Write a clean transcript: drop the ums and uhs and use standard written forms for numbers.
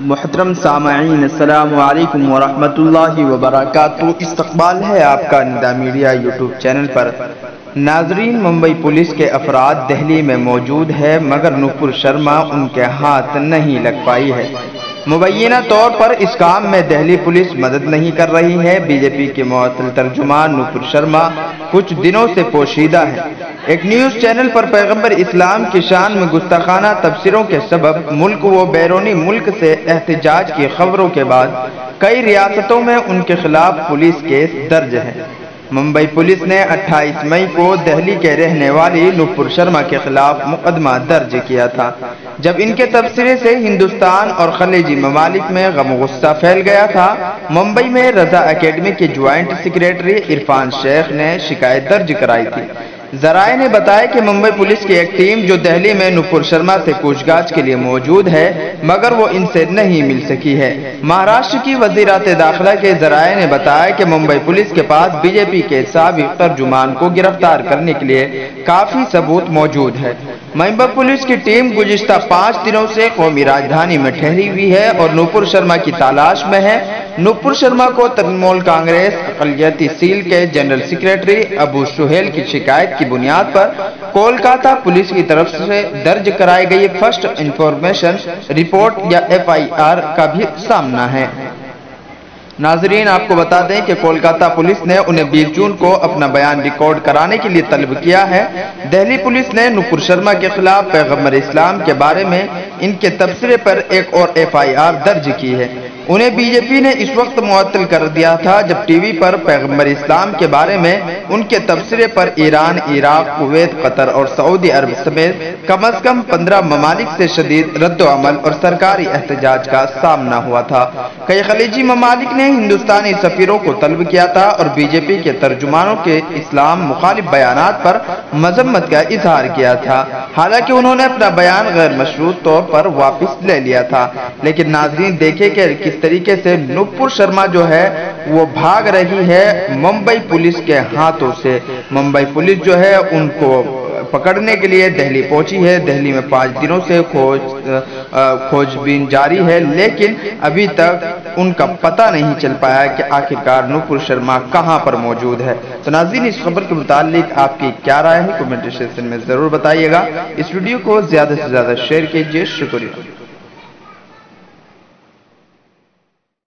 محترم سامعین، السلام علیکم ورحمۃ اللہ وبرکاتہ۔ استقبال ہے آپ کا ندا میڈیا یوٹیوب چینل پر۔ ناظرین، ممبئی پولیس کے افراد دہلی میں موجود ہے مگر نپر شرما ان کے ہاتھ نہیں لگ پائی ہے۔ مبینہ طور پر اس کام میں دہلی پولیس مدد نہیں کر رہی ہے۔ بی جے پی کے معطل ترجمان نپر شرما کچھ دنوں سے پوشیدہ ہے۔ ایک نیوز چینل پر پیغمبر اسلام کی شان میں گستاخانہ تبصروں کے سبب ملک و بیرونی ملک سے احتجاج کی خبروں کے بعد کئی ریاستوں میں ان کے خلاف پولیس کیس درج ہے۔ ممبئی پولیس نے 28 مئی کو دہلی کے رہنے والی نپر شرما کے خلاف مقدمہ درج کیا تھا، جب ان کے تبصرے سے ہندوستان اور خلیجی ممالک میں غم و غصہ پھیل گیا تھا۔ ممبئی میں رضا اکیڈمی کے جوائنٹ سیکریٹری عرفان شیخ نے شکایت درج کرائی تھی۔ ذرائع نے بتایا کہ ممبئی پولیس کی ایک ٹیم جو دہلی میں نپر شرما سے پوچھ گچھ کے لیے موجود ہے مگر وہ ان سے نہیں مل سکی ہے۔ مہاراشٹر کی وزارت داخلہ کے ذرائع نے بتایا کہ ممبئی پولیس کے پاس بی جے پی کے سابق ترجمان کو گرفتار کرنے کے لیے کافی ثبوت موجود ہے۔ ممبئی پولیس کی ٹیم گزشتہ 5 دنوں سے قومی راجدھانی میں ٹھہری ہوئی ہے اور نپر شرما کی تلاش میں ہے۔ نپر شرما کو ترنمول کانگریس اقلیتی سیل کے جنرل سیکریٹری ابو سہیل کی شکایت کی بنیاد پر کولکاتہ پولیس کی طرف سے درج کرائی گئی فرسٹ انفارمیشن رپورٹ یا FIR کا بھی سامنا ہے۔ ناظرین، آپ کو بتا دیں کہ کولکاتہ پولیس نے انہیں 20 جون کو اپنا بیان ریکارڈ کرانے کے لیے طلب کیا ہے۔ دہلی پولیس نے نپر شرما کے خلاف پیغمبر اسلام کے بارے میں ان کے تبصرے پر ایک اور FIR درج کی ہے۔ انہیں بی جے پی نے اس وقت معطل کر دیا تھا جب ٹی وی پر پیغمبر اسلام کے بارے میں ان کے تبصرے پر ایران، عراق، کویت، قطر اور سعودی عرب سمیت کم از کم 15 ممالک سے شدید رد و عمل اور سرکاری احتجاج کا سامنا ہوا تھا۔ کئی خلیجی ممالک نے ہندوستانی سفیروں کو طلب کیا تھا اور بی جے پی کے ترجمانوں کے اسلام مخالف بیانات پر مذمت کا اظہار کیا تھا، حالانکہ انہوں نے اپنا بیان غیر مشروط طور پر واپس لے لیا تھا۔ لیکن ناظرین، دیکھیں کہ کس طریقے سے نپر شرما جو ہے وہ بھاگ رہی ہے ممبئی پولیس کے ہاتھوں سے۔ ممبئی پولیس جو ہے ان کو پکڑنے کے لیے دہلی پہنچی ہے۔ دہلی میں 5 دنوں سے کھوج بین جاری ہے، لیکن ابھی تک ان کا پتہ نہیں چل پایا کہ آخرکار نپر شرما کہاں پر موجود ہے۔ تو ناظرین، اس خبر کے متعلق آپ کی کیا رائے ہے؟ کمنٹ سیکشن میں ضرور بتائیے گا۔ اس ویڈیو کو زیادہ سے زیادہ شیئر کیجیے۔ شکریہ۔